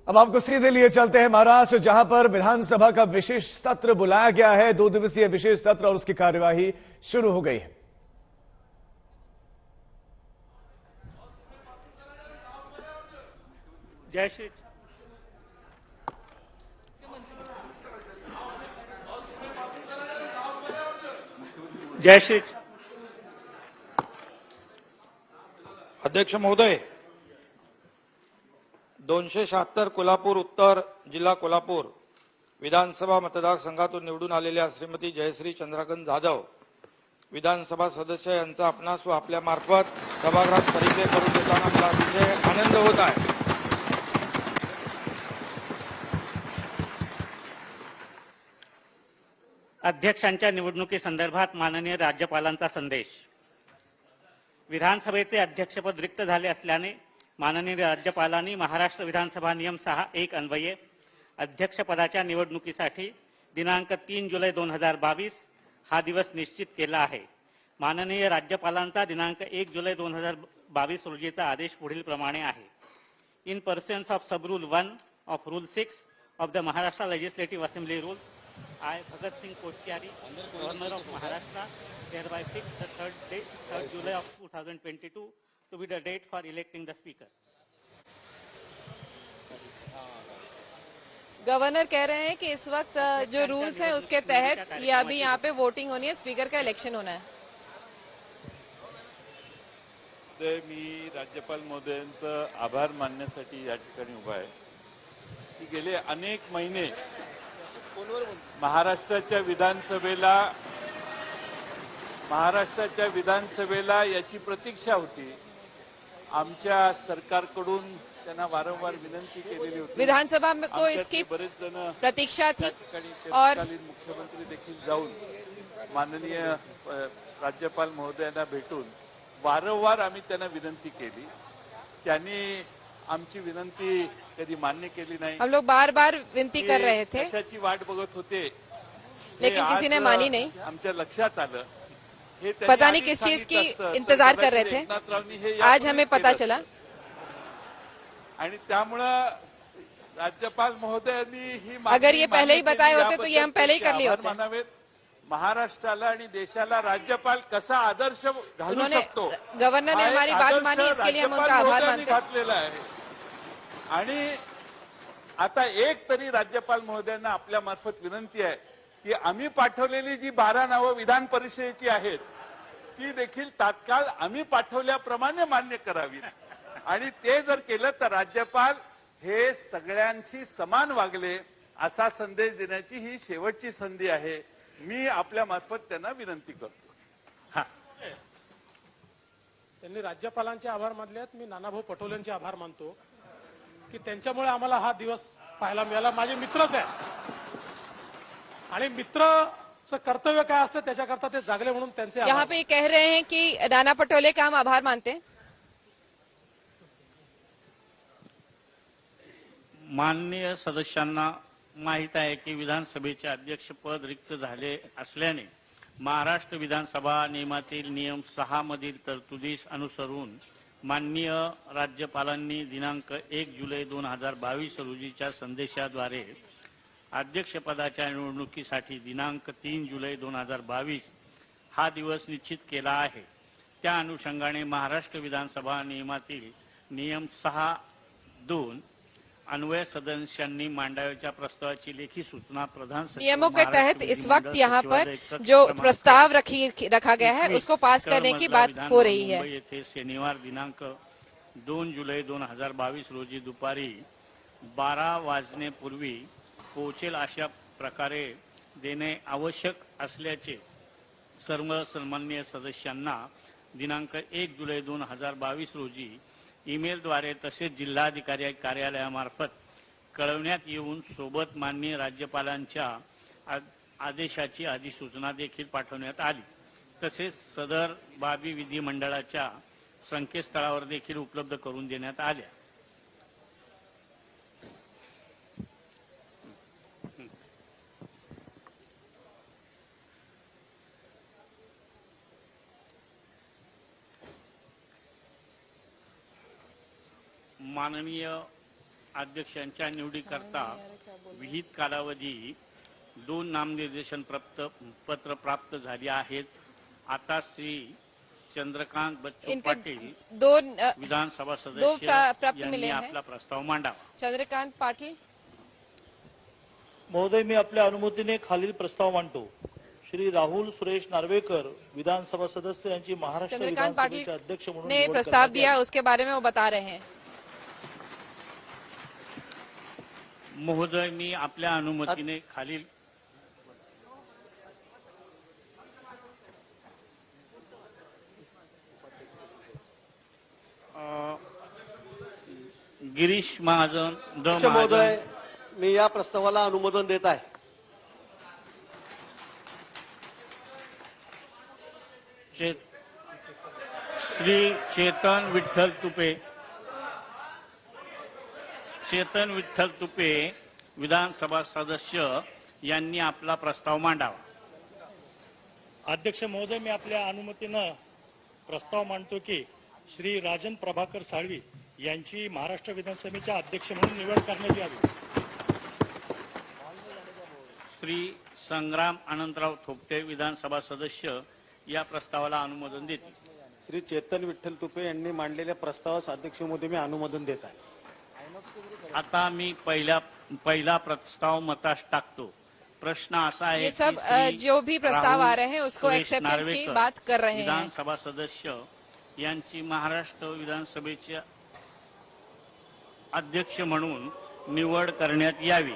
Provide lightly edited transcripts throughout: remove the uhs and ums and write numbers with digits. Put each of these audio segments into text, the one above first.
अब आपको सीधे लिए चलते हैं महाराष्ट्र, जहां पर विधानसभा का विशेष सत्र बुलाया गया है। 2 दिवसीय विशेष सत्र और उसकी कार्यवाही शुरू हो गई है। जय श्री जय श्री अध्यक्ष महोदय, 276 कोल्हापूर उत्तर जिल्हा कोल्हापूर विधानसभा मतदारसंघातून निवडून आलेल्या श्रीमती जयश्री चंद्रकांत जाधव विधानसभा सदस्य यांचा आपणास व आपल्या मार्फत सभागृहात परिचय करून देताना मला अतिशय आनंद होत आहे। अध्यक्षांच्या निवडणुकीसंदर्भात माननीय राज्यपालांचा संदेश। विधानसभेचे अध्यक्षपद रिक्त झाले असल्याने माननीय राज्यपालांनी महाराष्ट्र विधानसभा नियम 6(1) अन्वये अध्यक्षपदाच्या निवडणुकीसाठी दिनांक 3 जुलै 2022 हा दिवस निश्चित केला आहे। माननीय राज्यपालांचा दिनांक 1 जुलै 2022 रोजीचा आदेश पुढील प्रमाणे आहे। इन पर्सन्स ऑफ सब rule 1 of rule 6 of the Maharashtra legislative assembly rules, I, Bhagat Singh Koshiyari, Governor of Maharashtra, hereby fix the 3rd July of 2022 to be the date for electing the Speaker. Governor कह रहे हैं कि इस वक्त जो rules हैं उसके तहत ये अभी यहाँ पे वोटिंग होनी है, स्पीकर का इलेक्शन होना है। मी राज्यपाल महोदयांचं आभार मानण्यासाठी या ठिकाणी उभा आहे की गेले अनेक महिने महाराष्ट्राच्या विधानसभेला याची प्रतीक्षा होती। आमच्या सरकारकडून त्यांना वारंवार विनंती केलेली होती। विधानसभा में को इसकी बरेच जण प्रतीक्षा थी और मुख्यमंत्री देखील जाऊन माननीय राज्यपाल महोदयांना भेटून वारंवार आम्ही त्यांना विनंती केली। त्यांनी आमची विनंती कधी मान्य केली नाही। हम लोग बार बार विनती कर रहे थे, कशाची वाट बघत होते लेकिन किसी ने मानी नहीं। आमच्या लक्षात आलं, हे पता नहीं किस चीज की इंतजार कर रहे थे, आज हमें पता चला। आणि त्यामुळं राज्यपाल महोदयांनी ही अगर ये पहले ही बताए होते तो ये हम पहले ही कर लिए होते। महाराष्ट्राला आणि देशाला राज्यपाल कसा आदर्श घालू शकतो, गवर्नर ने हमारी बात मानी, इसके लिए हम उनका आभार मानते हैं। घातलेला आहे। आणि आता एक तरी राज्यपाल महोदयांना आपल्या मार्फत विनंती आहे की आम्ही पाठवलेली जी 12 नावं विधान परिषदेची आहेत ती देखील तात्काळ आम्ही पाठवल्याप्रमाणे मान्य करावी। आणि ते जर केलं तर राज्यपाल हे सगळ्यांशी समान वागले असा संदेश देण्याची ही शेवटची संधी आहे। मी आपल्या मार्फत त्यांना विनंती करतो। त्यांनी राज्यपालांचे आभार मानले आहेत, मी नानाभाऊ पटोलेंचे आभार मानतो की त्यांच्यामुळे आम्हाला हा दिवस पाहायला मिळाला। माझे मित्रच आहे आणि मित्रचं कर्तव्य काय असतं त्याच्याकरता ते जागले म्हणून त्यांचे यहाँ पे कह रहे हैं कि नाना पटोले का हम आभार मानते हैं। माननीय सदस्यांना माहित आहे की विधानसभेचे अध्यक्षपद रिक्त झाले असल्याने महाराष्ट्र विधानसभा नियमातील नियम 6 मधील तरतुदीस अनुसरून माननीय राज्यपालांनी दिनांक 1 जुलै 2022 रोजीच्या संदेशाद्वारे अध्यक्षपदाच्या निवडणुकीसाठी दिनांक 3 जुलै 2022 हा दिवस निश्चित केला आहे। त्या अनुषंगाने महाराष्ट्र विधानसभा नियमातील नियम 6(2) अन्वय सदस्यांनी मांडावयाच्या प्रस्तावाची लेखी सूचना प्रधान सचिव नियमों के तहत इस वक्त यहाँ पर जो प्रस्ताव रखा गया है उसको पास करने की बात हो रही है। मुंबई येथे शनिवार दिनांक 2 जुलै 2022 रोजी दुपारी 12 वाजण्यापूर्वी पोहोचेल अशा प्रकारे देणे आवश्यक असल्याचे सर्व सन्माननीय सदस्यांना दिनांक 1 जुलै 2022 रोजी ईमेलद्वारे तसेच जिल्हाधिकारी कार्यालयामार्फत कळवण्यात येऊन सोबत माननीय राज्यपालांच्या आदेशाची अधिसूचना देखील पाठवण्यात आली। तसेच सदर बाबी विधिमंडळाच्या संकेतस्थळावर देखील उपलब्ध करून देण्यात आल्या। माननीय अध्यक्षांच्या निवडीकरता विहित कालावधी 2 नामनिर्देशन पत्र प्राप्त झाली आहेत. आता श्री चंद्रकांत बच्चू इनके पाटील दो विधानसभा दो सदस्य प्राप्त यांनी मिले हैं. आपला प्रस्ताव मांडावा. चंद्रकांत पाटिल. महोदय, मी आपल्या अनुमतीने खालील प्रस्ताव मांडतो. श्री राहुल सुरेश नार्वेकर विधानसभा सदस्य यांची महाराष्ट्र चंद्रकांत पाटिल विधानसभेचे अध्यक्ष म्हणून ने निवड प्रस्ताव करण्यात दिया, यावी. उसके बारे में वो बता रहे हैं. महोदय, मी आपल्या अनुमतीने खालील गिरीश महाजन द अध्यक्ष महोदय, महाजन मी या प्रस्तावाला अनुमोदन देत आहे. श्री चेतन विठ्ठल तुपे विधानसभा सदस्य यांनी आपला प्रस्ताव मांडावा. अध्यक्ष महोदय, मी आपल्या अनुमतीनं प्रस्ताव मांडतो की श्री राजन प्रभाकर साळवी यांची महाराष्ट्र विधानसभेच्या अध्यक्ष म्हणून निवड करण्यात यावी. श्री संग्राम अनंतराव थोपटे विधानसभा सदस्य या प्रस्तावाला अनुमोदन देतील. श्री चेतन विठ्ठल तुपे यांनी मांडलेल्या प्रस्तावास अध्यक्ष महोदय मी अनुमोदन देत आहे. आता मी पहिला प्रस्ताव मतास टाकतो. प्रश्न असा आहे ये की सब श्री जो भी प्रस्ताव राहुल आ रहे हैं उसको सुरेश एक्सेप्टेंस की नार्वेकर बात कर रहे हैं. विधानसभा सदस्य यांची महाराष्ट्र विधानसभेचे अध्यक्ष म्हणून निवड करण्यात यावी.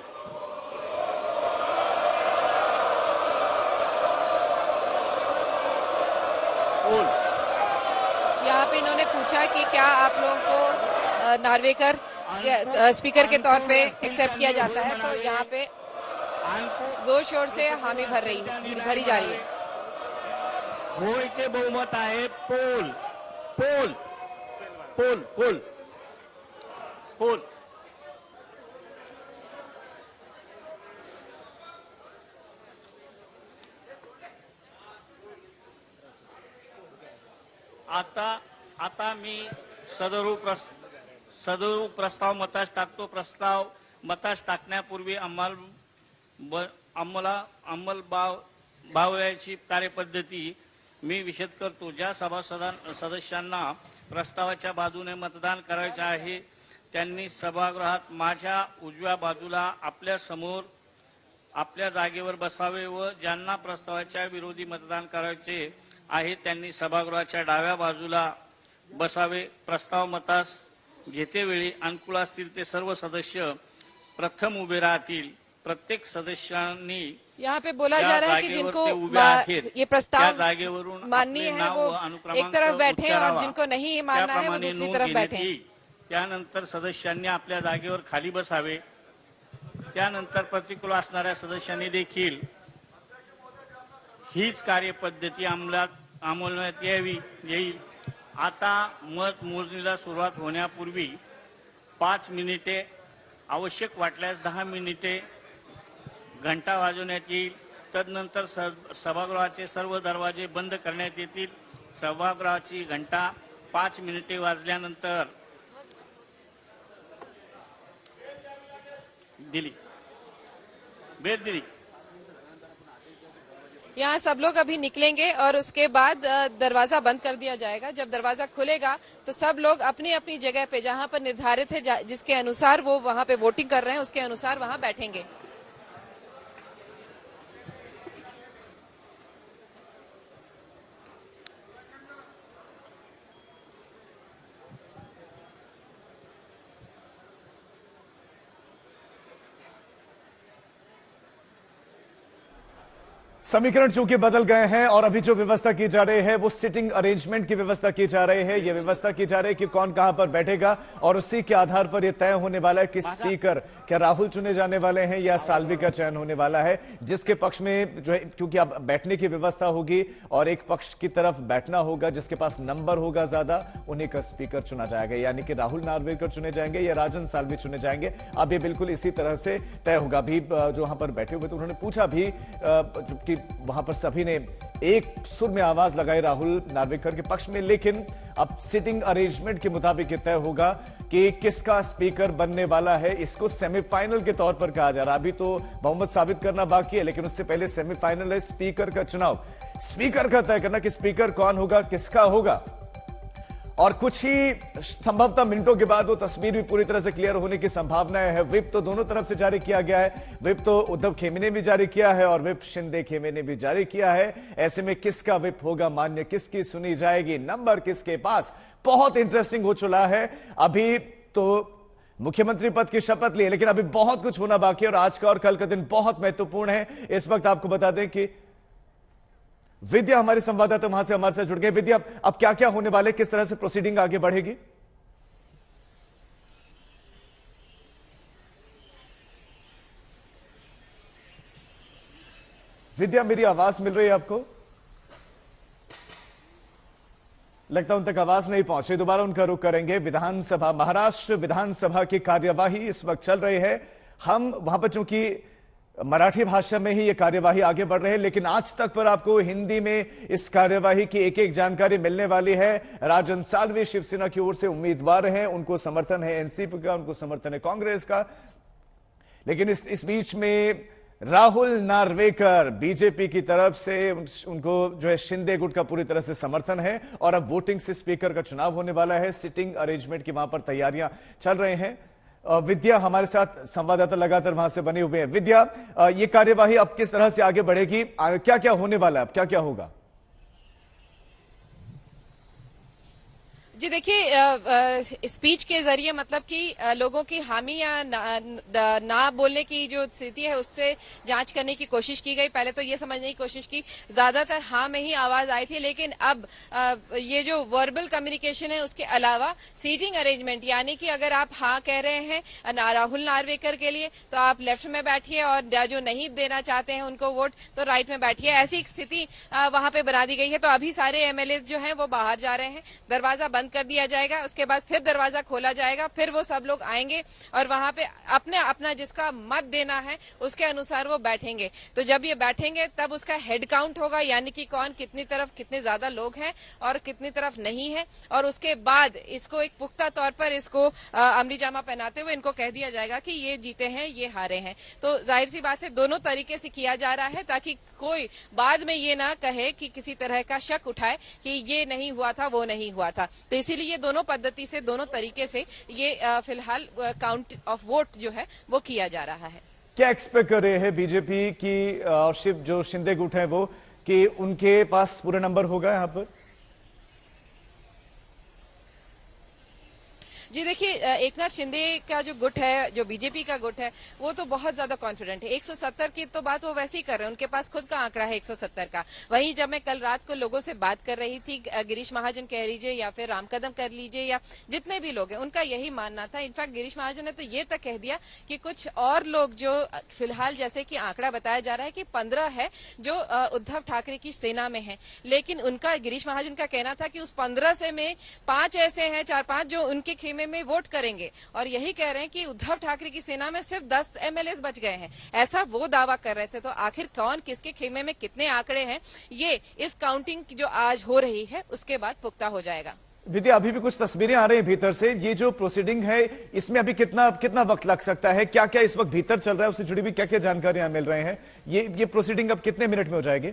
यहाँ पे इन्होंने पूछा कि क्या आप लोगों को नार्वेकर स्पीकर के तौर पे एक्सेप्ट किया जाता है, तो यहाँ पे जोर शोर से हामी भरी जा रही है. होयचे बहुमत आहे. पोल पोल पोल पोल पोल आता मी सदरू प्रस्ताव मतास टाकतो. प्रस्ताव मतास टाकण्यापूर्वी अंमलबजावणीची कार्यपद्धती मी विशद करतो. ज्या सदस्यांना प्रस्तावाच्या बाजूने मतदान करायचे आहे त्यांनी सभागृहात माझ्या उजव्या बाजूला आपल्या समोर आपल्या जागेवर बसावे व ज्यांना प्रस्तावाच्या विरोधी मतदान करायचे आहे त्यांनी सभागृहाच्या डाव्या बाजूला बसावे. प्रस्ताव मतास घेतेवेळी अनुकूल असतील ते सर्व सदस्य प्रथम उभे राहतील. प्रत्येक सदस्यांनी यहाँ पे बोला जा रहा है कि जिनको ये प्रस्ताव माननीय है वो एक तरफ बैठे और जिनको नहीं मानना है वो दूसरी तरफ बैठे. त्यानंतर सदस्यांनी आपल्या जागेवर खाली बसावे. त्यानंतर प्रतिकूल असणाऱ्या सदस्यांनी देखील हीच कार्यपद्धती अंमलात येईल. आता मत मोजणीला सुरुवात होण्यापूर्वी 5 मिनिटे, आवश्यक वाटल्यास 10 मिनिटे घंटा वाजवण्यात येईल. तदनंतर सभागृहाचे सर्व दरवाजे बंद करण्यात येतील. सभागृहाची घंटा 5 मिनिटे वाजल्यानंतर भेट दिली. यहाँ सब लोग अभी निकलेंगे और उसके बाद दरवाजा बंद कर दिया जाएगा. जब दरवाजा खुलेगा तो सब लोग अपनी अपनी जगह पे जहां पर निर्धारित है जिसके अनुसार वो वहां पे वोटिंग कर रहे हैं उसके अनुसार वहां बैठेंगे. समीकरण चूंकि बदल गए हैं और अभी जो व्यवस्था की जा रही है वो सिटिंग अरेंजमेंट की व्यवस्था की जा रही है. ये व्यवस्था की जा रही है कि कौन कहां पर बैठेगा और उसी के आधार पर यह तय होने वाला है कि स्पीकर क्या राहुल चुने जाने वाले हैं या साल्वी का चयन होने वाला है. जिसके पक्ष में जो है, क्योंकि अब बैठने की व्यवस्था होगी और एक पक्ष की तरफ बैठना होगा, जिसके पास नंबर होगा ज्यादा उन्हीं का स्पीकर चुना जाएगा. यानी कि राहुल नार्वेकर चुने जाएंगे या राजन साल्वी चुने जाएंगे. अब ये बिल्कुल इसी तरह से तय होगा. अभी जो वहां पर बैठे हुए तो उन्होंने पूछा भी कि वहां पर सभी ने एक सुर में आवाज लगाई राहुल नार्वेकर के पक्ष में. लेकिन अब सिटिंग अरेंजमेंट के मुताबिक तय होगा कि किसका स्पीकर बनने वाला है। इसको सेमीफाइनल के तौर पर कहा जा रहा है। अभी तो बहुमत साबित करना बाकी है, लेकिन उससे पहले सेमीफाइनल है स्पीकर का चुनाव। स्पीकर का तय करना कि स्पीकर कौन होगा, किसका होगा। और कुछ ही संभवतः मिनटों के बाद वो तस्वीर भी पूरी तरह से क्लियर होने की संभावनाएं है। व्हिप तो दोनों तरफ से जारी किया गया है। व्हिप तो उद्धव खेमे ने भी जारी किया है और व्हिप शिंदे खेमे ने भी जारी किया है। ऐसे में किसका व्हिप होगा मान्य, किसकी सुनी जाएगी, नंबर किसके पास, बहुत इंटरेस्टिंग हो चुका है। अभी तो मुख्यमंत्री पद की शपथ ली है, लेकिन अभी बहुत कुछ होना बाकी है और आज का और कल का दिन बहुत महत्वपूर्ण है। इस वक्त आपको बता दें कि विद्या हमारी संवाददाता वहां से हमारे साथ जुड़ गए। विद्या, अब क्या क्या होने वाले, किस तरह से प्रोसीडिंग आगे बढ़ेगी? विद्या, मेरी आवाज मिल रही है आपको? लगता उन तक आवाज नहीं पहुंची, दोबारा उनका रुख करेंगे। विधानसभा, महाराष्ट्र विधानसभा की कार्यवाही इस वक्त चल रही है। हम वहां पर चूंकि मराठी भाषा में ही यह कार्यवाही आगे बढ़ रही है, लेकिन आज तक पर आपको हिंदी में इस कार्यवाही की एक एक जानकारी मिलने वाली है। राजन साल्वे शिवसेना की ओर से उम्मीदवार हैं, उनको समर्थन है एनसीपी का, उनको समर्थन है कांग्रेस का। लेकिन इस बीच में राहुल नार्वेकर बीजेपी की तरफ से, उनको जो है शिंदे गुट का पूरी तरह से समर्थन है और अब वोटिंग से स्पीकर का चुनाव होने वाला है। सिटिंग अरेंजमेंट की वहां पर तैयारियां चल रही हैं। विद्या हमारे साथ संवाददाता लगातार वहां से बने हुए हैं। विद्या, ये कार्यवाही अब किस तरह से आगे बढ़ेगी, क्या क्या होने वाला है, अब क्या क्या होगा? जी देखिए, स्पीच के जरिए मतलब कि लोगों की हामी या ना बोलने की जो स्थिति है उससे जांच करने की कोशिश की गई। पहले तो ये समझने की कोशिश की, ज्यादातर हाँ में ही आवाज आई थी, लेकिन अब ये जो वर्बल कम्युनिकेशन है उसके अलावा सीटिंग अरेंजमेंट, यानी कि अगर आप हाँ कह रहे हैं राहुल नार्वेकर के लिए तो आप लेफ्ट में बैठिए और जो नहीं देना चाहते हैं उनको वोट तो राइट में बैठिए। ऐसी एक स्थिति वहां पे बना दी गई है। तो अभी सारे एमएलए जो हैं वो बाहर जा रहे हैं, दरवाजा बंद कर दिया जाएगा, उसके बाद फिर दरवाजा खोला जाएगा, फिर वो सब लोग आएंगे और वहां पे अपना जिसका मत देना है उसके अनुसार वो बैठेंगे। तो जब ये बैठेंगे तब उसका हेड काउंट होगा, यानी कि कौन कितनी तरफ कितने ज्यादा लोग हैं और कितनी तरफ नहीं है। और उसके बाद इसको एक पुख्ता तौर पर इसको अमली जामा पहनाते हुए इनको कह दिया जाएगा कि ये जीते हैं, ये हारे हैं। तो जाहिर सी बात है दोनों तरीके से किया जा रहा है ताकि कोई बाद में ये ना कहे कि किसी तरह का शक उठाए कि ये नहीं हुआ था, वो नहीं हुआ था। तो इसीलिए दोनों पद्धति से, दोनों तरीके से ये फिलहाल काउंट ऑफ वोट जो है वो किया जा रहा है। क्या एक्सपेक्ट कर रहे हैं बीजेपी की और जो शिंदे गुट है वो, कि उनके पास पूरा नंबर होगा यहां पर? जी देखिए, एकनाथ शिंदे का जो गुट है, जो बीजेपी का गुट है, वो तो बहुत ज्यादा कॉन्फिडेंट है। 170 की तो बात वो वैसे ही कर रहे हैं, उनके पास खुद का आंकड़ा है 170 का। वहीं जब मैं कल रात को लोगों से बात कर रही थी, गिरीश महाजन कह लीजिए या फिर राम कदम कर लीजिए या जितने भी लोग हैं, उनका यही मानना था। इनफैक्ट गिरीश महाजन ने तो ये तक कह दिया कि कुछ और लोग जो फिलहाल जैसे कि आंकड़ा बताया जा रहा है कि 15 है जो उद्धव ठाकरे की सेना में है, लेकिन उनका, गिरीश महाजन का कहना था कि उस 15 से में 5 ऐसे हैं, 4-5 जो उनके खेमे में वोट करेंगे। और यही कह रहे हैं कि उद्धव ठाकरे की सेना में सिर्फ 10 एमएलए बच गए हैं, ऐसा वो दावा कर रहे थे। तो आखिर कौन किसके खेमे में कितने आंकड़े हैं, ये इस काउंटिंग जो आज हो रही है उसके बाद पुख्ता हो जाएगा। विद्या, अभी भी कुछ तस्वीरें आ रही हैं भीतर से। ये जो प्रोसीडिंग है इसमें अभी कितना वक्त लग सकता है, क्या क्या इस वक्त भीतर चल रहा है, उससे जुड़ी हुई क्या क्या जानकारियां मिल रहे हैं? ये प्रोसीडिंग अब कितने मिनट में हो जाएगी?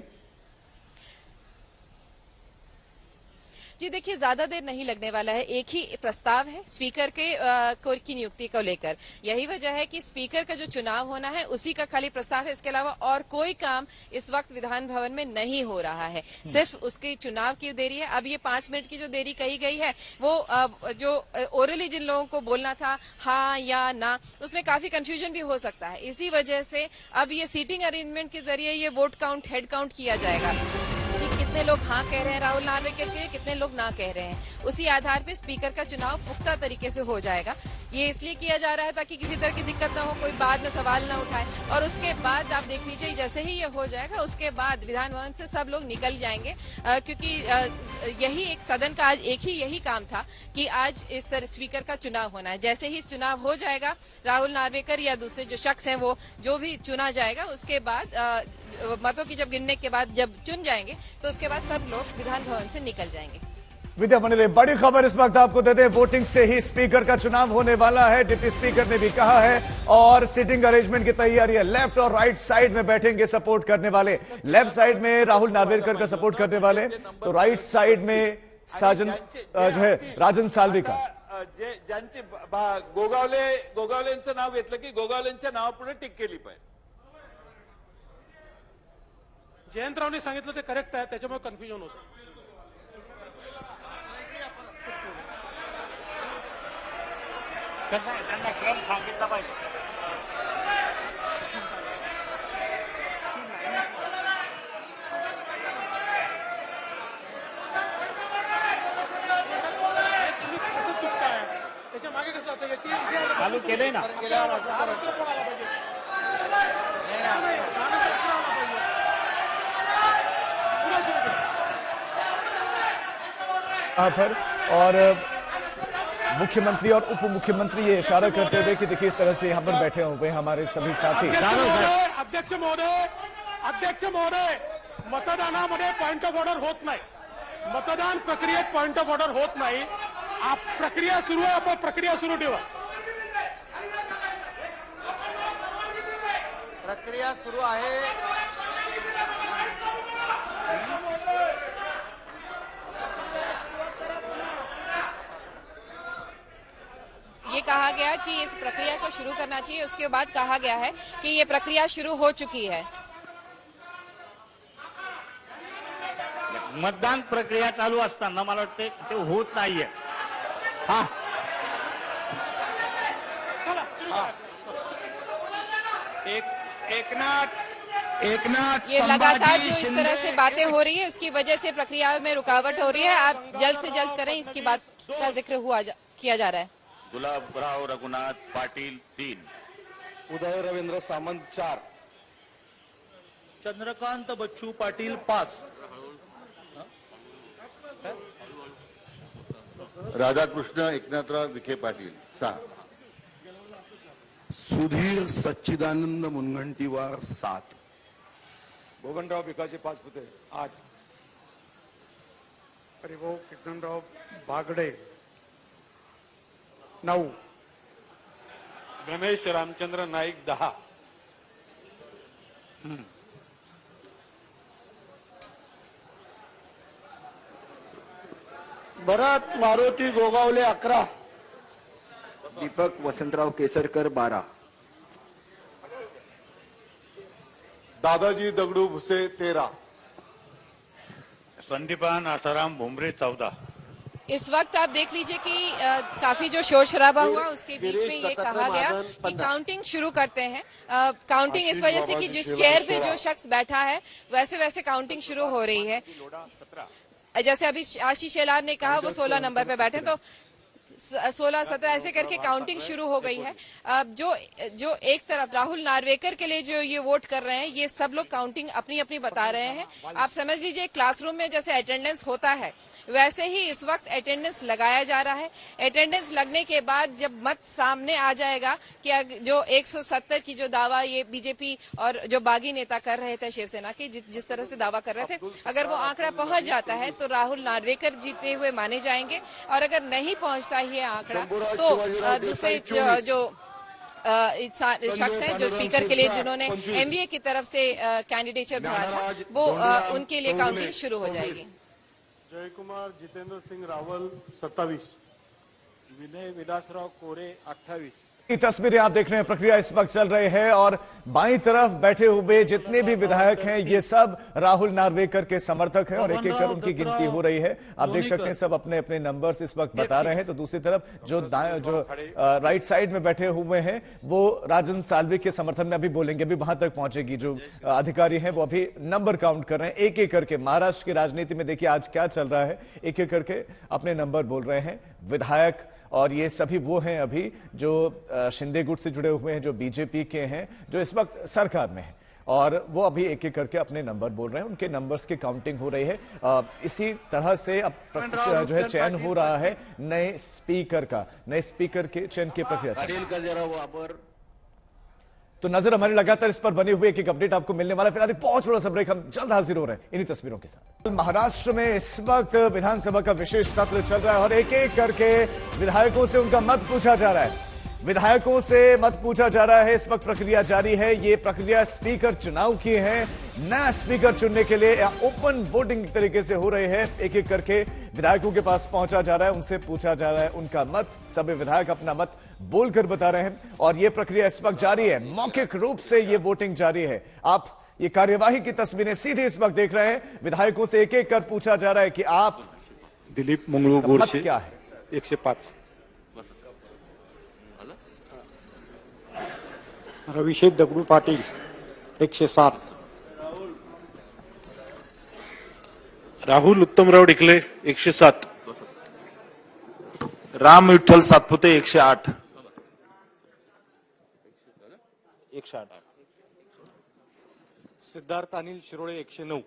जी देखिए, ज्यादा देर नहीं लगने वाला है। एक ही प्रस्ताव है स्पीकर के की नियुक्ति को लेकर। यही वजह है कि स्पीकर का जो चुनाव होना है उसी का खाली प्रस्ताव है। इसके अलावा और कोई काम इस वक्त विधान भवन में नहीं हो रहा है, सिर्फ उसके चुनाव की देरी है। अब ये 5 मिनट की जो देरी कही गई है वो जो ओरली जिन लोगों को बोलना था हाँ या ना, उसमें काफी कंफ्यूजन भी हो सकता है। इसी वजह से अब ये सीटिंग अरेंजमेंट के जरिए ये वोट काउंट, हेड काउंट किया जाएगा कि कितने लोग हाँ कह रहे हैं राहुल नार्वेकर के, कितने लोग ना कह रहे हैं। उसी आधार पे स्पीकर का चुनाव पुख्ता तरीके से हो जाएगा। ये इसलिए किया जा रहा है ताकि किसी तरह की दिक्कत ना हो, कोई बाद में सवाल ना उठाए। और उसके बाद आप देख लीजिए, जैसे ही ये हो जाएगा उसके बाद विधान भवन से सब लोग निकल जाएंगे, क्योंकि यही एक सदन का आज एक ही यही काम था कि आज इस स्पीकर का चुनाव होना है। जैसे ही चुनाव हो जाएगा, राहुल नार्वेकर या दूसरे जो शख्स हैं वो जो भी चुना जाएगा, उसके बाद मतों की जब गिनने के बाद जब चुन जाएंगे तो उसके बाद सब लोग विधान भवन से निकल जाएंगे। विद्या मंडले, बड़ी खबर इस वक्त आपको देते हैं। वोटिंग से ही स्पीकर का चुनाव होने वाला है, डिप्टी स्पीकर ने भी कहा है। और सीटिंग अरेंजमेंट की तैयारी है। लेफ्ट और राइट साइड में बैठेंगे सपोर्ट करने वाले। लेफ्ट साइड में राहुल नार्वेकर का सपोर्ट करने वाले, तो राइट साइड में साजन जो है राजन साल्वी का। ज्यांची गोगावलेंचं नाव घेतलं की गोगावलेंच्या नावापुढे टिक केली पाहिजे. जयंतरावनी सांगितलं ते करेक्ट आहे, त्याच्यामुळे कन्फ्युजन होतं. कसं आहे, त्यांना क्रम सांगितला पाहिजे. कसं चुकताय, त्याच्या मागे कसं आता याची चालू केलंय ना. पर और मुख्यमंत्री और उप मुख्यमंत्री ये इशारा करते हुए कि देखिए इस तरह से यहां पर बैठे हुए हमारे सभी साथी। अध्यक्ष महोदय, मतदानामध्ये पॉइंट ऑफ ऑर्डर होत नाही. मतदान प्रक्रियेत पॉइंट ऑफ ऑर्डर होत नाही. प्रक्रिया सुरू आहे, आपण प्रक्रिया सुरू ठेवा. प्रक्रिया सुरू आहे. ये कहा गया कि इस प्रक्रिया को शुरू करना चाहिए. उसके बाद कहा गया है कि ये प्रक्रिया शुरू हो चुकी है. मतदान प्रक्रिया चालू असताना मला वाटते ते होत नाहीये. हा एकनाथ ये लगातार जो इस तरह से बातें हो रही है उसकी वजह से प्रक्रिया में रुकावट हो रही है. आप जल्द से जल्द करें, इसकी बात का जिक्र किया जा रहा है. गुलाबराव रघुनाथ पाटील 3, उदय रवींद्र सामंत 4, चंद्रकांत बच्चू पाटील 5, राधाकृष्ण एकनाथराव विखे पाटील 6, सुधीर सच्चिदानंद मुनगंटीवार 7, गोगनराव भिकाजी पाचपुते 8, हरिभाऊ किसनराव बागडे 9, गणेश रामचंद्र नाईक 10, भरत मारुती गोगावले 11, दीपक वसंतराव केसरकर 12, दादाजी दगडू भुसे 13, संदीपान आसाराम भुमरे 14। इस वक्त आप देख लीजिए कि काफी जो शोर शराबा हुआ उसके बीच में ये कहा गया कि काउंटिंग शुरू करते हैं. काउंटिंग इस वजह से कि जिस चेयर पे जो शख्स बैठा है वैसे वैसे काउंटिंग शुरू हो रही है. जैसे अभी आशीष शेलार ने कहा वो 16 नंबर पे बैठे, तो 16-17 ऐसे करके काउंटिंग शुरू हो गई है. जो एक तरफ राहुल नार्वेकर के लिए जो ये वोट कर रहे हैं, ये सब लोग काउंटिंग अपनी अपनी बता रहे हैं. आप समझ लीजिए क्लासरूम में जैसे अटेंडेंस होता है वैसे ही इस वक्त अटेंडेंस लगाया जा रहा है. अटेंडेंस लगने के बाद जब मत सामने आ जाएगा कि जो 170 की जो दावा ये बीजेपी और जो बागी नेता कर रहे थे शिवसेना के, जिस तरह से दावा कर रहे थे, अगर वो आंकड़ा पहुंच जाता है तो राहुल नार्वेकर जीते हुए माने जाएंगे. और अगर नहीं पहुंचता ये आंकड़ा तो दूसरे जो शख्स है जो स्पीकर के लिए जिन्होंने एमवीए की तरफ से कैंडिडेचर भरा था, वो उनके लिए काउंटिंग शुरू हो जाएगी. जय कुमार जितेंद्र सिंह रावल 27, विनय विलासराव कोरे 28, की तस्वीरें आप देख रहे हैं. प्रक्रिया इस वक्त चल रही है और बाईं तरफ बैठे हुए जितने भी विधायक हैं ये सब राहुल नार्वेकर के समर्थक हैं और एक एक कर उनकी गिनती हो रही है. आप देख सकते हैं सब अपने अपने नंबर्स इस वक्त बता रहे हैं. तो दूसरी तरफ जो राइट साइड में बैठे हुए हैं वो राजन साल्वी के समर्थन में अभी बोलेंगे. अभी वहां तक पहुंचेगी. जो अधिकारी हैं वो अभी नंबर काउंट कर रहे हैं एक एक करके. महाराष्ट्र की राजनीति में देखिए आज क्या चल रहा है, एक एक करके अपने नंबर बोल रहे हैं विधायक. और ये सभी वो हैं अभी जो शिंदे गुट से जुड़े हुए हैं, जो बीजेपी के हैं, जो इस वक्त सरकार में हैं, और वो अभी एक एक करके अपने नंबर बोल रहे हैं. उनके नंबर्स की काउंटिंग हो रही है. इसी तरह से अब जो है चयन हो रहा है नए स्पीकर का. नए स्पीकर के चयन की प्रक्रिया तो नजर हमारी लगातार इस पर बनी हुई एक अपडेट आपको मिलने वाला है। फिलहाल बहुत छोटा सा ब्रेक, हम जल्द हाजिर हो रहे हैं इन्हीं तस्वीरों के साथ। महाराष्ट्र में इस वक्त विधानसभा का विशेष सत्र चल रहा है और एक एक करके विधायकों से उनका मत पूछा जा रहा है। विधायकों से मत पूछा जा रहा है। इस वक्त प्रक्रिया जारी है। ये प्रक्रिया स्पीकर चुनाव की है। नया स्पीकर चुनने के लिए ओपन वोटिंग तरीके से हो रही है। एक एक करके विधायकों के पास पहुंचा जा रहा है, उनसे पूछा जा रहा है उनका मत। सभी विधायक अपना मत बोलकर बता रहे हैं और ये प्रक्रिया इस वक्त जारी है। मौखिक रूप से ये वोटिंग जारी है। आप ये कार्यवाही की तस्वीरें सीधे इस वक्त देख रहे हैं। विधायकों से एक एक कर पूछा जा रहा है कि आप दिलीप मंगळू गोडसे क्या है। 105, रविशेठ दगडू पाटील 107, राहुल उत्तमराव डिकले 107, राम विठ्ठल सातपुते 108, 108, सिद्धार्थ अनिल शिरोळे 109, है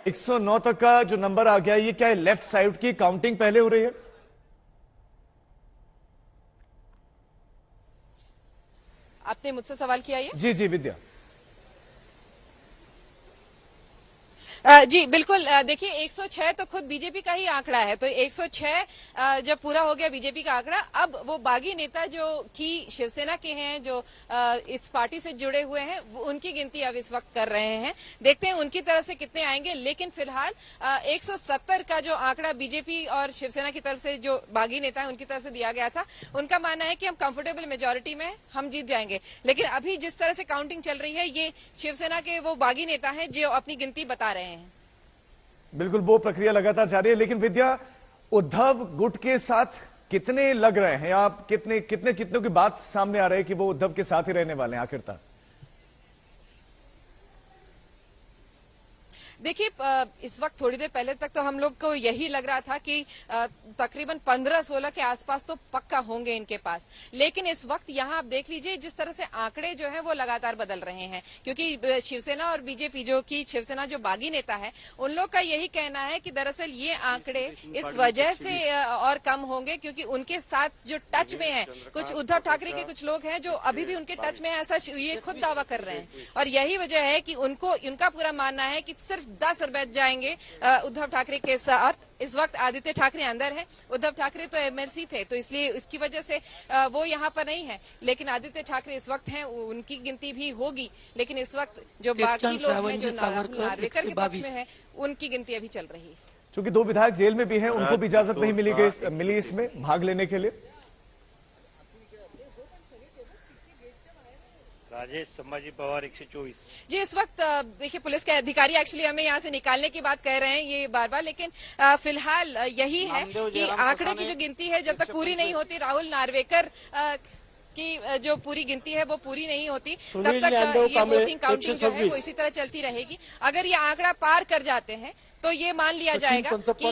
109 तक का जो नंबर आ गया, ये क्या है? लेफ्ट साइड की काउंटिंग पहले हो रही है? आपने मुझसे सवाल किया ये? जी जी विद्या। जी बिल्कुल। देखिए 106 तो खुद बीजेपी का ही आंकड़ा है, तो 106 जब पूरा हो गया बीजेपी का आंकड़ा, अब वो बागी नेता जो कि शिवसेना के हैं, जो इस पार्टी से जुड़े हुए हैं, उनकी गिनती अब इस वक्त कर रहे हैं। देखते हैं उनकी तरफ से कितने आएंगे। लेकिन फिलहाल 170 का जो आंकड़ा बीजेपी और शिवसेना की तरफ से जो बागी नेता है उनकी तरफ से दिया गया था, उनका मानना है कि हम कंफर्टेबल मेजोरिटी में हम जीत जाएंगे। लेकिन अभी जिस तरह से काउंटिंग चल रही है, ये शिवसेना के वो बागी नेता है जो अपनी गिनती बता रहे हैं। बिल्कुल वो प्रक्रिया लगातार जारी है। लेकिन विद्या, उद्धव गुट के साथ कितने लग रहे हैं? आप कितने की बात सामने आ रही है कि वो उद्धव के साथ ही रहने वाले हैं आखिर तक? देखिए इस वक्त थोड़ी देर पहले तक तो हम लोग को यही लग रहा था कि तकरीबन 15-16 के आसपास तो पक्का होंगे इनके पास। लेकिन इस वक्त यहाँ आप देख लीजिए जिस तरह से आंकड़े जो हैं वो लगातार बदल रहे हैं, क्योंकि शिवसेना और बीजेपी, जो कि शिवसेना जो बागी नेता है, उन लोग का यही कहना है कि दरअसल ये आंकड़े इस वजह से और कम होंगे क्योंकि उनके साथ जो टच में है कुछ उद्धव ठाकरे के कुछ लोग हैं जो अभी भी उनके टच में है, ऐसा ये खुद दावा कर रहे हैं। और यही वजह है कि उनका पूरा मानना है कि सिर्फ 10 बच जाएंगे उद्धव ठाकरे के साथ। इस वक्त आदित्य ठाकरे अंदर है, उद्धव ठाकरे तो एमएलसी थे, तो इसलिए उसकी वजह से वो यहाँ पर नहीं है। लेकिन आदित्य ठाकरे इस वक्त हैं, उनकी गिनती भी होगी। लेकिन इस वक्त जो बाकी लोग हैं, जो नार्वेकर के पक्ष में है, उनकी गिनती अभी चल रही है। चूंकि 2 विधायक जेल में भी हैं, उनको भी इजाजत नहीं मिली इसमें भाग लेने के लिए। राजेश संभाजी पवार 124। जी इस वक्त देखिए पुलिस के अधिकारी एक्चुअली हमें यहाँ से निकालने की बात कह रहे हैं ये बार लेकिन फिलहाल यही है कि आंकड़े की जो गिनती है जब तक पूरी नहीं होती, राहुल नार्वेकर की जो पूरी गिनती है वो पूरी नहीं होती, तब तक ये वोटिंग काउंटिंग जो है वो इसी तरह चलती रहेगी। अगर ये आंकड़ा पार कर जाते हैं तो ये मान लिया जाएगा कि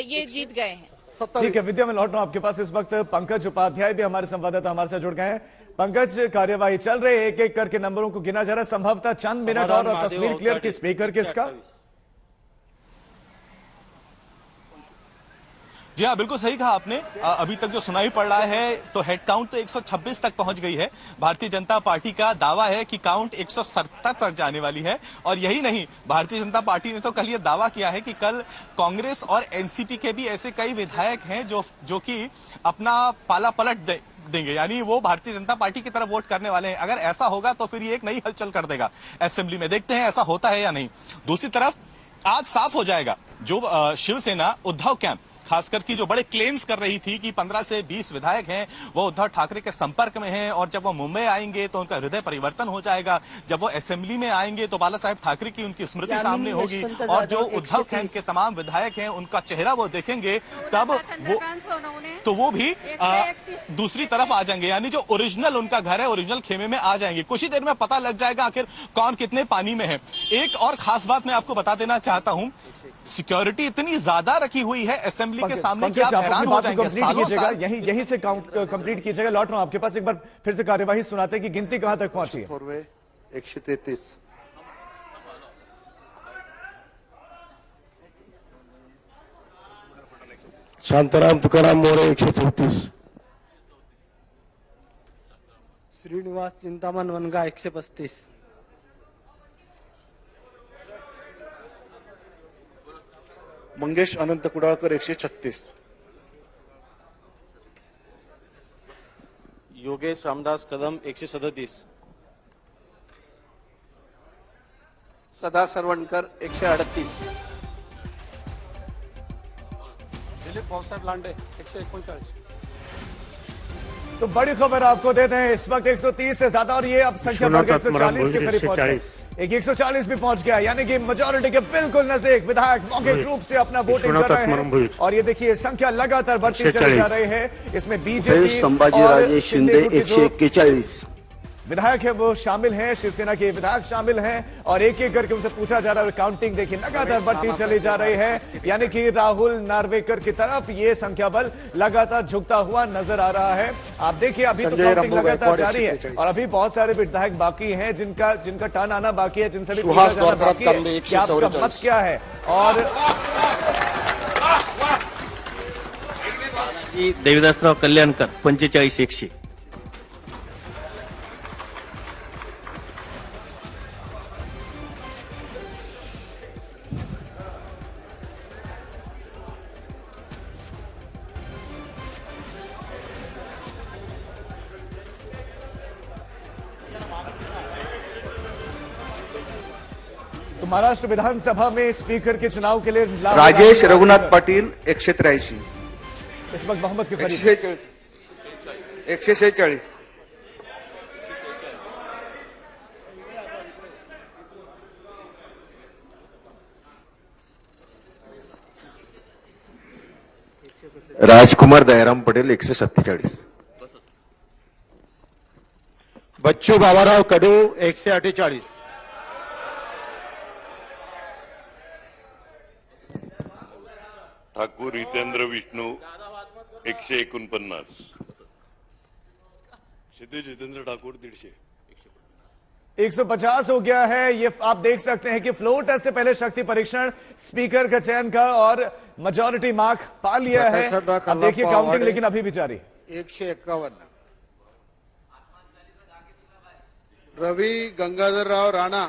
ये जीत गए हैं। ठीक है विद्या, मैं लौट रहा हूं आपके पास। इस वक्त पंकज उपाध्याय भी हमारे संवाददाता हमारे साथ जुड़ गए हैं। पंकज, कार्यवाही चल रही है, एक एक करके नंबरों को गिना जा रहा है। संभवतः चंद मिनट और तस्वीर क्लियर कि स्पीकर किसका। जी हाँ, बिल्कुल सही कहा आपने। अभी तक जो सुनाई पड़ रहा है तो हेड काउंट तो 126 तक पहुंच गई है। भारतीय जनता पार्टी का दावा है कि काउंट 170 तक जाने वाली है। और यही नहीं, भारतीय जनता पार्टी ने तो कल ये दावा किया है कि कल कांग्रेस और एनसीपी के भी ऐसे कई विधायक हैं जो कि अपना पाला पलट देंगे, यानी वो भारतीय जनता पार्टी की तरफ वोट करने वाले हैं। अगर ऐसा होगा तो फिर ये एक नई हलचल कर देगा असेंबली में। देखते हैं ऐसा होता है या नहीं। दूसरी तरफ आज साफ हो जाएगा जो शिवसेना उद्धव कैंप खासकर की जो बड़े क्लेम्स कर रही थी कि 15 से 20 विधायक हैं वो उद्धव ठाकरे के संपर्क में हैं और जब वो मुंबई आएंगे तो उनका हृदय परिवर्तन हो जाएगा। जब वो असेंबली में आएंगे तो बाला साहेब ठाकरे की उनकी स्मृति सामने होगी और जो उद्धव कैंप के तमाम विधायक हैं उनका चेहरा वो देखेंगे, तब वो भी दूसरी तरफ आ जाएंगे, यानी जो ओरिजिनल उनका घर है, ओरिजिनल खेमे में आ जाएंगे। कुछ ही देर में पता लग जाएगा आखिर कौन कितने पानी में है। एक और खास बात मैं आपको बता देना चाहता हूं, सिक्योरिटी इतनी ज्यादा रखी हुई है असेंबली के सामने कि आप हैरान हो जाएंगे। यहीं से कंप्लीट कीजिएगा। लौट रहा हूं आपके पास, एक बार फिर से कार्यवाही सुनाते हैं कि गिनती कहां तक पहुंची है। 133, शांताराम तुकाराम मोरे 134. श्रीनिवास चिंतामण वनगा 135. मंगेश अनंत कुडाळकर 136. योगेश रामदास कदम 137. सदा सरवणकर 138. दिलीप भाऊसाहेब लांडे 139. तो बड़ी खबर आपको देते हैं, इस वक्त 130 से ज्यादा और ये अब संख्या बढ़कर 140 के करीब पहुंच गई। एक 140 भी पहुंच गया, यानी कि मेजॉरिटी के बिल्कुल नजदीक विधायक मौखिक रूप से अपना वोटिंग कर रहे हैं। और ये देखिए संख्या लगातार बढ़ती चली जा रही है। इसमें बीजेपी संभाजीराजे शिंदे 141. विधायक है वो शामिल हैं, शिवसेना के विधायक शामिल हैं और एक एक करके उनसे पूछा जा रहा है। काउंटिंग देखिए लगातार बढ़ती चली जा रही है, यानी कि राहुल नार्वेकर की तरफ ये संख्या बल लगातार झुकता हुआ नजर आ रहा है। आप देखिए अभी तो काउंटिंग लगातार जारी है और अभी बहुत सारे विधायक बाकी हैं जिनका टर्न आना बाकी है, जिनसे भी पूछा जाना बाकी है कि आपका मत क्या है। और देवीदासराव कल्याणकर 45-100. तो महाराष्ट्र विधानसभा में स्पीकर के चुनाव के लिए राजेश रघुनाथ पाटील 183. इस वक्त बहुमत के करीब 146. राजकुमार दयाराम पटेल 147. बच्चू बाबाराव कडू 148. ठाकूर हितेंद्र विष्णू 149. क्षितिज हितेंद्र ठाकुर 150. 150 हो गया है। ये आप देख सकते हैं कि फ्लोर टेस्ट से पहले शक्ति परीक्षण स्पीकर का चयन का और मेजॉरिटी मार्क पा लिया है। अब देखिए काउंटिंग लेकिन अभी भी जारी। 151. रवि गंगाधरराव राणा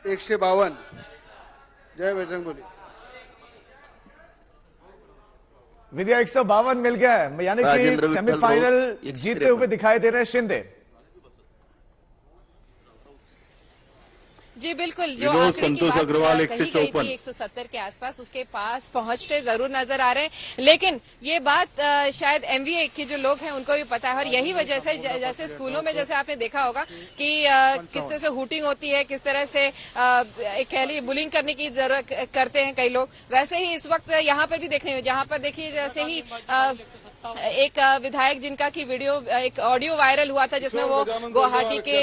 152. जय बजरंगबली. विद्या 152 मिल गया है, यानी कि सेमीफाइनल जीतते हुए दिखाई दे रहे हैं शिंदे। जी बिल्कुल, जो आंकड़े की बात कही गई थी 170 के आसपास, उसके पास पहुंचते जरूर नजर आ रहे हैं। लेकिन ये बात शायद एमवीए के जो लोग हैं उनको भी पता है और यही वजह से जैसे स्कूलों में जैसे आपने देखा होगा कि किस तरह से हुटिंग होती है, किस तरह से कह लीजिए बुलिंग करने की जरूरत करते हैं कई लोग, वैसे ही इस वक्त यहाँ पर भी देखने में, जहाँ पर देखिए जैसे ही एक विधायक जिनका की वीडियो एक ऑडियो वायरल हुआ था जिसमें वो गुवाहाटी के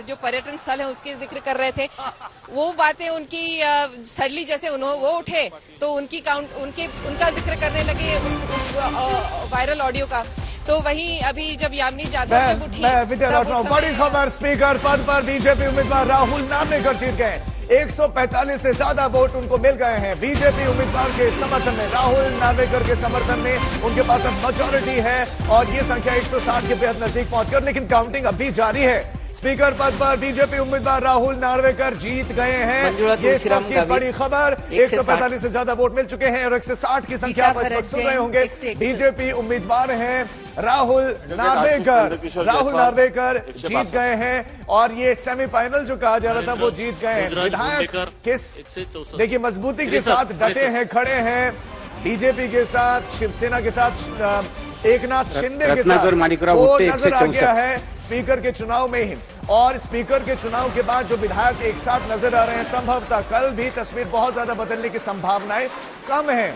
जो पर्यटन स्थल है उसके जिक्र कर रहे थे, वो बातें उनकी सडली जैसे वो उठे तो उनका जिक्र करने लगे उस वायरल ऑडियो का। तो वही अभी जब यामिनी जाधव जब उठी, बड़ी खबर, स्पीकर पद पर बीजेपी उम्मीदवार राहुल नार्वेकर जीत गए। 145 से ज्यादा वोट उनको मिल गए हैं। बीजेपी उम्मीदवार के समर्थन में, राहुल नार्वेकर के समर्थन में उनके पास अब मेजॉरिटी है और ये संख्या 160 के बेहद नजदीक पहुंचकर, लेकिन काउंटिंग अभी जारी है। स्पीकर पद पर बीजेपी उम्मीदवार राहुल नार्वेकर जीत गए हैं। ये सबकी बड़ी खबर। 145 से ज्यादा वोट मिल चुके हैं और 160 की संख्या पर सुन रहे होंगे। बीजेपी उम्मीदवार हैं राहुल नार्वेकर। राहुल नार्वेकर जीत गए हैं और ये सेमीफाइनल जो कहा जा रहा था वो जीत गए हैं। विधायक किस देखिए मजबूती के साथ डटे हैं, खड़े हैं बीजेपी के साथ, शिवसेना के साथ, एकनाथ शिंदे के साथ, वो नजर आ गया है स्पीकर के चुनाव में ही। और स्पीकर के चुनाव के बाद जो विधायक एक साथ नजर आ रहे हैं, संभवतः कल भी तस्वीर बहुत ज्यादा बदलने की संभावनाएं कम है,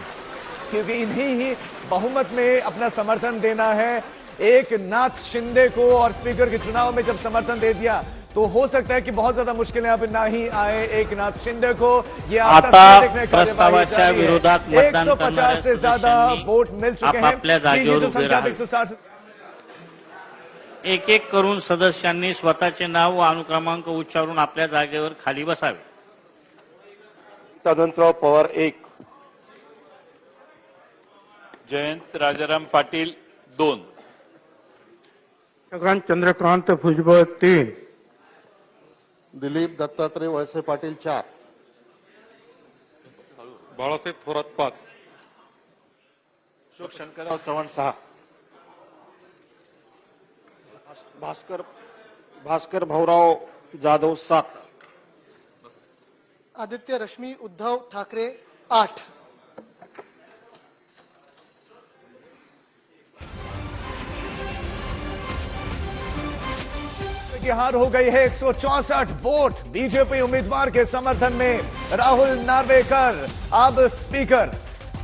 क्योंकि इन्हीं ही बहुमत में अपना समर्थन देना है एकनाथ शिंदे को। और स्पीकर के चुनाव में जब समर्थन दे दिया तो हो सकता है कि बहुत ज्यादा मुश्किलें अब ना ही आए एकनाथ शिंदे को। ये आता प्रस्तावाच्या विरोधात मतदान 150 से ज्यादा वोट मिल चुके हैं। ये जो संख्या 160 एक एक करून सदस्यांनी स्वतःचे नाव व अनुक्रमांक उच्चारून आपल्या जागेवर खाली बसावे. तदनंतराव पवार 1, जयंत राजाराम पाटील 2, चंद्रकांत भुजबळ 3, दिलीप दत्तात्रय वळसे पाटील 4, बाळासाहेब थोरात 5, शंकरराव चव्हाण 6, भास्कर भाऊराव जाधव 7, आदित्य रश्मी उद्धव ठाकरे 8. की हार हो गई है। 164 वोट बीजेपी उम्मीदवार के समर्थन में राहुल नार्वेकर अब स्पीकर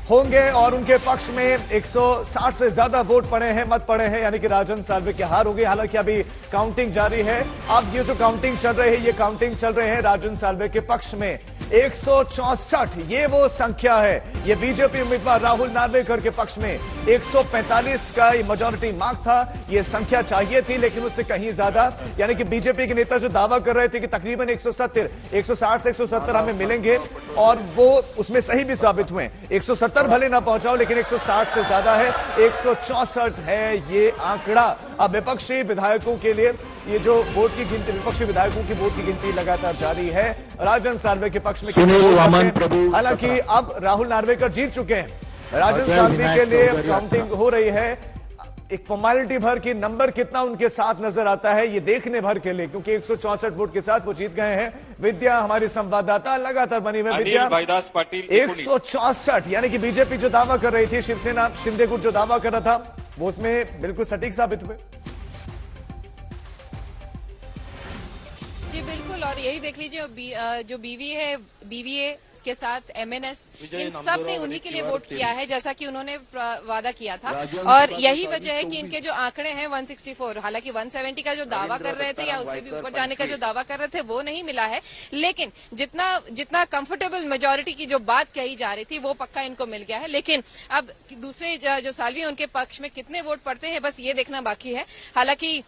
होंगे और उनके पक्ष में 160 से ज्यादा वोट पड़े हैं, मत पड़े हैं, यानी कि राजन साल्वे की हार हो गई। हालांकि अभी काउंटिंग जारी है। अब ये जो काउंटिंग चल रही है, ये काउंटिंग चल रहे हैं राजन साल्वे के पक्ष में 164, ये वो संख्या है। ये बीजेपी उम्मीदवार राहुल नार्वेकर के पक्ष में 145 का मेजॉरिटी मार्क था। ये संख्या चाहिए थी, लेकिन उससे कहीं ज्यादा, यानी कि बीजेपी के नेता जो दावा कर रहे थे कि तकरीबन 160 से 170 हमें मिलेंगे, और वो उसमें सही भी साबित हुए। 170 भले ना पहुंचाओ, लेकिन 160 से ज्यादा है। 164 है ये आंकड़ा। अब विपक्षी विधायकों के लिए ये जो वोट की गिनती, विपक्षी विधायकों की वोट की गिनती लगातार जारी है। राजन साल्वे के पक्ष में हालांकि अब राहुल नार्वेकर जीत चुके हैं। राजन साल्वे के लिए काउंटिंग हो रही है। एक फॉर्मेलिटी भर की नंबर कितना उनके साथ नजर आता है ये देखने भर के लिए, क्योंकि 164 वोट के साथ वो जीत गए हैं। विद्या हमारी संवाददाता लगातार बनी हुई। विद्या, भाईदास पाटील 164, यानी कि बीजेपी जो दावा कर रही थी, शिवसेना शिंदे गुट जो दावा कर रहा था, वो उसमें बिल्कुल सटीक साबित हुए। जी बिल्कुल, और यही देख लीजिए जो बीवीए के साथ एमएनएस, इन सब ने उन्हीं के लिए वोट किया है, जैसा कि उन्होंने वादा किया था। और यही वजह है कि इनके जो आंकड़े हैं 164, हालांकि 170 का जो दावा कर रहे थे या उससे भी ऊपर जाने का जो दावा कर रहे थे वो नहीं मिला है, लेकिन जितना कंफर्टेबल मेजोरिटी की जो बात कही जा रही थी वो पक्का इनको मिल गया है। लेकिन अब दूसरे जो साल्वी है उनके पक्ष में कितने वोट पड़ते हैं, बस ये देखना बाकी है। हालांकि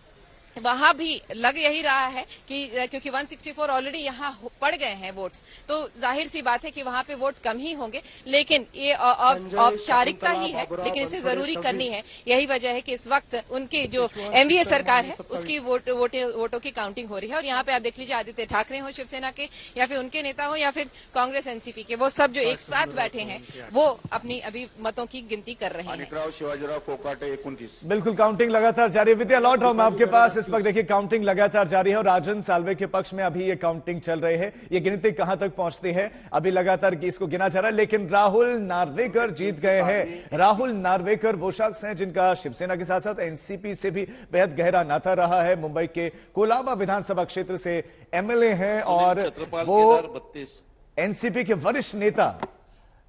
वहां भी लग यही रहा है कि क्योंकि 164 ऑलरेडी यहां पड़ गए हैं वोट्स, तो जाहिर सी बात है कि वहां पे वोट कम ही होंगे। लेकिन ये औपचारिकता ही है, लेकिन इसे जरूरी करनी है। यही वजह है कि इस वक्त उनकी जो एमवीए सरकार है उसकी वोटों की काउंटिंग हो रही है। और यहाँ पे आप देख लीजिए, आदित्य ठाकरे हो शिवसेना के, या फिर उनके नेता हो, या फिर कांग्रेस एनसीपी के, वो सब जो एक साथ बैठे हैं वो अपनी अभी मतों की गिनती कर रहे हैं। शिवाजीराव कोकाटे 29। बिल्कुल, काउंटिंग लगातार जारी है। विद्या, लौट रहा हूं मैं आपके पास। इस वक्त देखिए काउंटिंग लगातार जारी है और राजन साल्वे के पक्ष में अभी ये काउंटिंग चल रही है। ये गिनती कहां तक पहुंचती है अभी लगातार इसको गिना जा रहा है, लेकिन राहुल नार्वेकर जीत गए हैं। राहुल नार्वेकर वो शख्स हैं जिनका शिवसेना के साथ साथ एनसीपी से भी बेहद गहरा नाता रहा है। मुंबई के कोलाबा विधानसभा क्षेत्र से एमएलए हैं और वो एनसीपी के वरिष्ठ नेता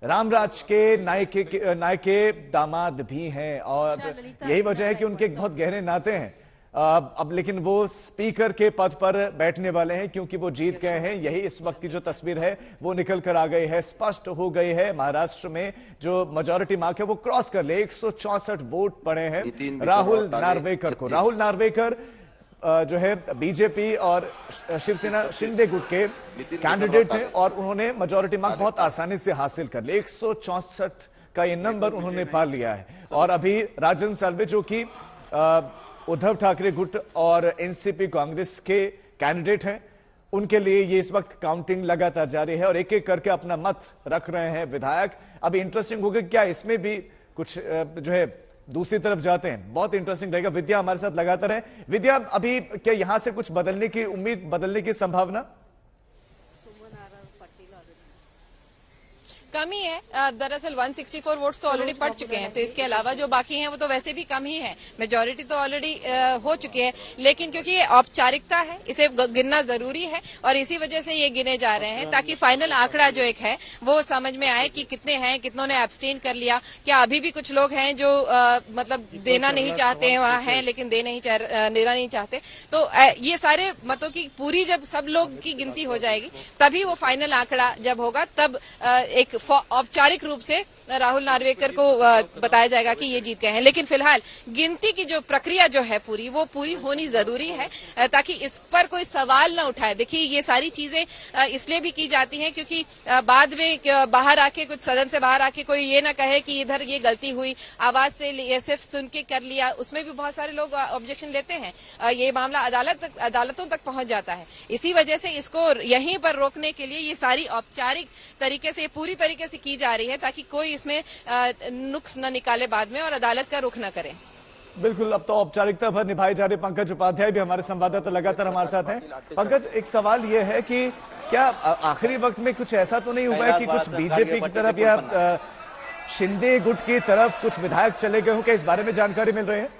रामराज के नायके दामाद भी हैं, और यही वजह है कि उनके बहुत गहरे नाते हैं। अब लेकिन वो स्पीकर के पद पर बैठने वाले हैं, क्योंकि वो जीत गए हैं। यही इस वक्त की जो तस्वीर है वो निकल कर आ गई है, स्पष्ट हो गई है। महाराष्ट्र में जो मेजॉरिटी मार्क है वो क्रॉस कर ले। 164 वोट पड़े हैं राहुल नार्वेकर को। राहुल नार्वेकर जो है बीजेपी और शिवसेना शिंदे गुट के कैंडिडेट हैं, और उन्होंने मेजॉरिटी मार्क बहुत आसानी से हासिल कर लिया। 164 का ये नंबर उन्होंने पा लिया है। और अभी राजन साल्वे जो कि उद्धव ठाकरे गुट और एनसीपी कांग्रेस के कैंडिडेट हैं, उनके लिए ये इस वक्त काउंटिंग लगातार जारी है और एक एक करके अपना मत रख रहे हैं विधायक। अभी इंटरेस्टिंग होगा क्या इसमें भी कुछ जो है दूसरी तरफ जाते हैं, बहुत इंटरेस्टिंग रहेगा। विद्या हमारे साथ लगातार है। विद्या, अभी क्या यहां से कुछ बदलने की उम्मीद, बदलने की संभावना? कम ही है। दरअसल 164 वोट्स तो ऑलरेडी पड़ चुके हैं, तो इसके अलावा जो बाकी हैं वो तो वैसे भी कम ही है। मेजॉरिटी तो ऑलरेडी हो चुकी है, लेकिन क्योंकि ये औपचारिकता है, इसे गिनना जरूरी है और इसी वजह से ये गिने जा रहे हैं, ताकि फाइनल आंकड़ा जो एक है वो समझ में आए कि कितने हैं, कितनों ने एब्सटेन कर लिया, क्या अभी भी कुछ लोग हैं जो मतलब देना नहीं चाहते हैं, वहां हैं लेकिन देना नहीं चाहते। तो ये सारे मतों की पूरी जब सब लोग की गिनती हो जाएगी, तभी वो फाइनल आंकड़ा जब होगा, तब एक औपचारिक रूप से राहुल नार्वेकर को बताया जाएगा कि ये जीत गए हैं। लेकिन फिलहाल गिनती की जो प्रक्रिया जो है वो पूरी होनी जरूरी है ताकि इस पर कोई सवाल न उठाए। देखिए ये सारी चीजें इसलिए भी की जाती हैं क्योंकि बाद में बाहर आके कुछ सदन से बाहर आके कोई ये ना कहे कि इधर ये गलती हुई, आवाज से सिर्फ सुन के कर लिया, उसमें भी बहुत सारे लोग ऑब्जेक्शन लेते हैं। ये मामला अदालतों तक पहुंच जाता है। इसी वजह से इसको यहीं पर रोकने के लिए ये सारी औपचारिक तरीके से, पूरी तरीके से की जा रही है ताकि कोई इसमें नुक्स न निकाले बाद में और अदालत का रुख न करे। बिल्कुल, अब तो औपचारिकता भर निभाई जा रही। पंकज उपाध्याय भी हमारे संवाददाता लगातार हमारे साथ हैं। पंकज, एक सवाल यह है कि क्या आखिरी वक्त में कुछ ऐसा तो नहीं हुआ है कि कुछ बीजेपी की तरफ या शिंदे गुट की तरफ कुछ विधायक चले गए हों? क्या इस बारे में जानकारी मिल रही है?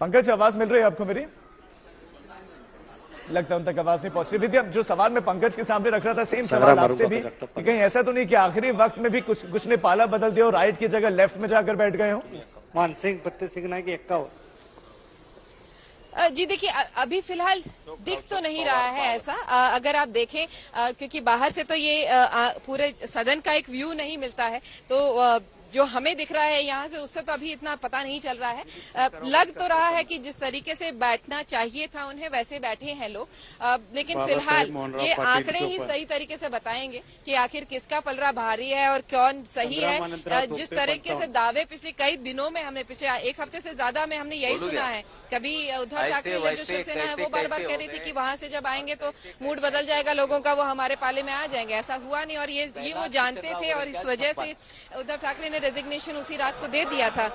पंकज, आवाज मिल रही है आपको मेरी? लगता है उन तक आवाज नहीं पहुंच रही। विद्या, जो सवाल मैं पंकज के सामने रख रहा था, सेम सवाल आपसे भी, कि कहीं ऐसा तो नहीं कि आखिरी वक्त में भी कुछ ने पाला बदल दिया और राइट की जगह लेफ्ट में जाकर बैठ गए हो? मान सिंह पत्ते सिंह की एक्का हो। जी देखिए, अभी फिलहाल दिख तो नहीं रहा है ऐसा। अगर आप देखें, क्योंकि बाहर से तो ये पूरे सदन का एक व्यू नहीं मिलता है, तो जो हमें दिख रहा है यहाँ से उससे तो अभी इतना पता नहीं चल रहा है। लग तो रहा है कि जिस तरीके से बैठना चाहिए था उन्हें वैसे बैठे हैं लोग, लेकिन फिलहाल ये आंकड़े ही सही तरीके से बताएंगे कि आखिर किसका पलड़ा भारी है और कौन सही है। जिस तरीके से दावे पिछले कई दिनों में हमने, पिछले एक हफ्ते से ज्यादा में हमने यही सुना है। कभी उद्धव ठाकरे जो शिवसेना है वो बार बार कह रही थी कि वहां से जब आएंगे तो मूड बदल जाएगा लोगों का, वो हमारे पाले में आ जाएंगे। ऐसा हुआ नहीं और ये वो जानते थे और इस वजह से उद्धव ठाकरे ने रेजिग्नेशन उसी रात को दे दिया था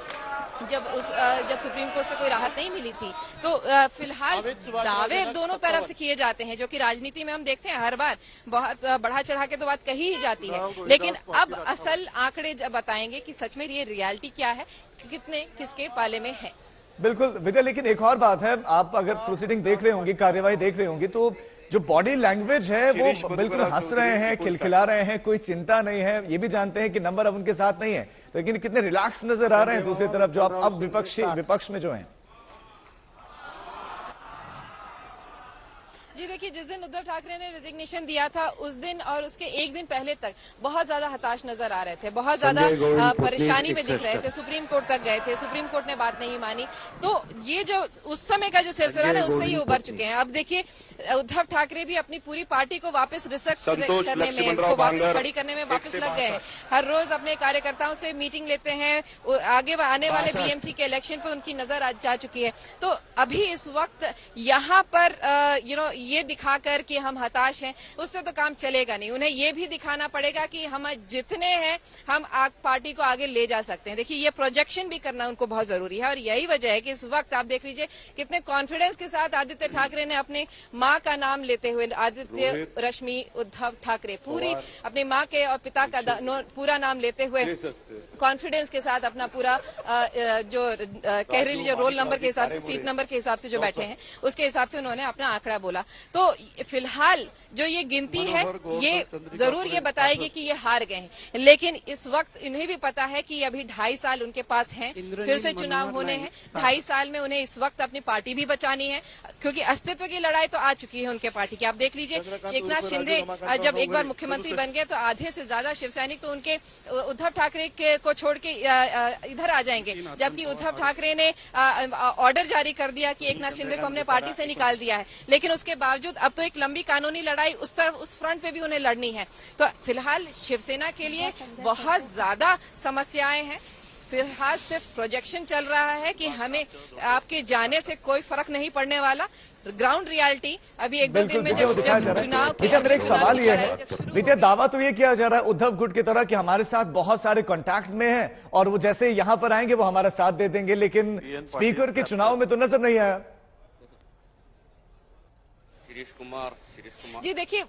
जब सुप्रीम कोर्ट से कोई राहत नहीं मिली थी। तो फिलहाल दावे दोनों तरफ से किए जाते हैं, जो कि राजनीति में हम देखते हैं हर बार बहुत बढ़ा चढ़ा के तो बात कही ही जाती है। लेकिन अब असल आंकड़े जब बताएंगे कि सच में ये रियलिटी क्या है, कितने किसके पाले में है। बिल्कुल विद्या, लेकिन एक और बात है, आप अगर प्रोसीडिंग देख रहे होंगे, कार्यवाही देख रहे होंगे, तो जो बॉडी लैंग्वेज है वो बिल्कुल हंस रहे हैं, खिलखिला रहे हैं, कोई चिंता नहीं है। ये भी जानते हैं कि नंबर अब उनके साथ नहीं है, लेकिन कितने रिलैक्स नजर आ रहे हैं दूसरी तरफ जो अब विपक्ष में जो हैं। जी देखिए, जिस दिन उद्धव ठाकरे ने रेजिग्नेशन दिया था उस दिन और उसके एक दिन पहले तक बहुत ज्यादा हताश नजर आ रहे थे, बहुत ज्यादा परेशानी में दिख रहे थे। सुप्रीम कोर्ट तक गए थे, सुप्रीम कोर्ट ने बात नहीं मानी। तो ये जो उस समय का जो सिलसिला है उससे ही उभर चुके हैं। अब देखिए, उद्धव ठाकरे भी अपनी पूरी पार्टी को वापस रिसेट करने में, उसको वापस खड़ी करने में वापस लग गए हैं। हर रोज अपने कार्यकर्ताओं से मीटिंग लेते हैं, आगे आने वाले बीएमसी के इलेक्शन पे उनकी नजर जा चुकी है। तो अभी इस वक्त यहाँ पर ये दिखाकर कि हम हताश हैं, उससे तो काम चलेगा नहीं। उन्हें ये भी दिखाना पड़ेगा कि हम जितने हैं हम पार्टी को आगे ले जा सकते हैं। देखिए, ये प्रोजेक्शन भी करना उनको बहुत जरूरी है और यही वजह है कि इस वक्त आप देख लीजिए कितने कॉन्फिडेंस के साथ आदित्य ठाकरे ने अपने मां का नाम लेते हुए, आदित्य रश्मि उद्धव ठाकरे, पूरी अपनी मां के और पिता का पूरा नाम लेते हुए कॉन्फिडेंस के साथ अपना पूरा जो कह लीजिए रोल नंबर के हिसाब से, सीट नंबर के हिसाब से जो बैठे हैं उसके हिसाब से उन्होंने अपना आंकड़ा बोला। तो फिलहाल जो ये गिनती है ये जरूर ये बताएगी कि ये हार गए हैं, लेकिन इस वक्त इन्हें भी पता है कि अभी 2.5 साल उनके पास हैं, फिर से चुनाव होने हैं। 2.5 साल में उन्हें इस वक्त अपनी पार्टी भी बचानी है, क्योंकि अस्तित्व की लड़ाई तो आ चुकी है उनके पार्टी की। आप देख लीजिए, एकनाथ शिंदे जब एक बार मुख्यमंत्री बन गए तो आधे से ज्यादा शिवसैनिक तो उनके उद्धव ठाकरे को छोड़ के इधर आ जाएंगे, जबकि उद्धव ठाकरे ने ऑर्डर जारी कर दिया कि एकनाथ शिंदे को हमने पार्टी से निकाल दिया है। लेकिन उसके बावजूद अब तो एक लंबी कानूनी लड़ाई उस फ्रंट पे भी उन्हें लड़नी है। तो फिलहाल शिवसेना के लिए बहुत ज्यादा समस्याएं हैं। फिलहाल सिर्फ प्रोजेक्शन चल रहा है कि हमें आपके जाने से कोई फर्क नहीं पड़ने वाला। ग्राउंड रियलिटी अभी एक दो दिन में जब चुनाव की एक सवाल ये है विद्या, दावा तो ये किया जा रहा है उद्धव गुट की तरह कि हमारे साथ बहुत सारे कांटेक्ट में हैं और वो जैसे यहां पर आएंगे वो हमारा साथ दे देंगे, लेकिन स्पीकर के चुनाव में तो नजर नहीं आया। जी देखिए,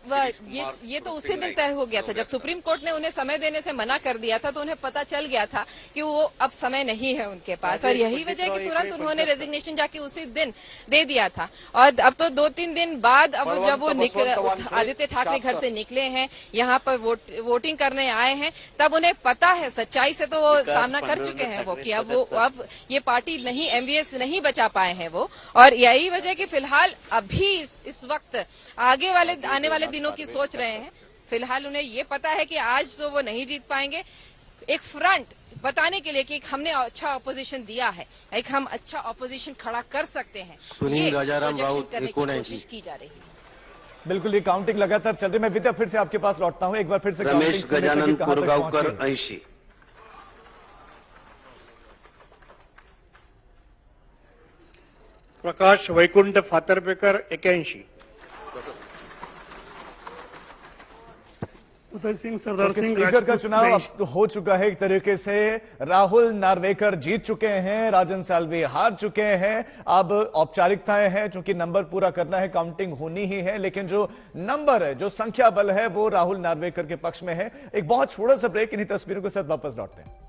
ये तो उसी दिन तय हो गया था जब सुप्रीम कोर्ट ने उन्हें समय देने से मना कर दिया था, तो उन्हें पता चल गया था कि वो अब समय नहीं है उनके पास, और यही वजह है कि तुरंत उन्होंने रेजिग्नेशन जाके उसी दिन दे दिया था। और अब तो 2-3 दिन बाद अब जब वो आदित्य ठाकरे घर से निकले हैं, यहाँ पर वोटिंग करने आए हैं, तब उन्हें पता है, सच्चाई से तो वो सामना कर चुके हैं वो, कि अब ये पार्टी नहीं, एमवीएस नहीं बचा पाए हैं वो। और यही वजह कि फिलहाल अभी इस वक्त आने वाले दिनों की सोच रहे हैं। फिलहाल उन्हें ये पता है कि आज तो वो नहीं जीत पाएंगे। एक फ्रंट बताने के लिए कि हमने अच्छा ऑपोजिशन दिया है, एक हम अच्छा ऑपोजिशन खड़ा कर सकते हैं, ये प्रोजेक्शन करने की कोशिश की जा रही है। बिल्कुल, ये काउंटिंग लगातार चल रही है। मैं विद्या फिर से आपके पास लौटता हूं, एक बार फिर से रमेश गजानन कोरगावकर 80, प्रकाश वैकुंठ फातर्पेकर 81, उदय सिंह सरदार सिंह स्पीकर का चुनाव अब हो चुका है एक तरीके से। राहुल नार्वेकर जीत चुके हैं, राजन साल्वी हार चुके हैं। अब औपचारिकताएं हैं, चूंकि नंबर पूरा करना है, काउंटिंग होनी ही है, लेकिन जो नंबर है, जो संख्या बल है, वो राहुल नार्वेकर के पक्ष में है। एक बहुत छोटा सा ब्रेक, इन्हीं तस्वीरों के साथ वापस लौटते हैं।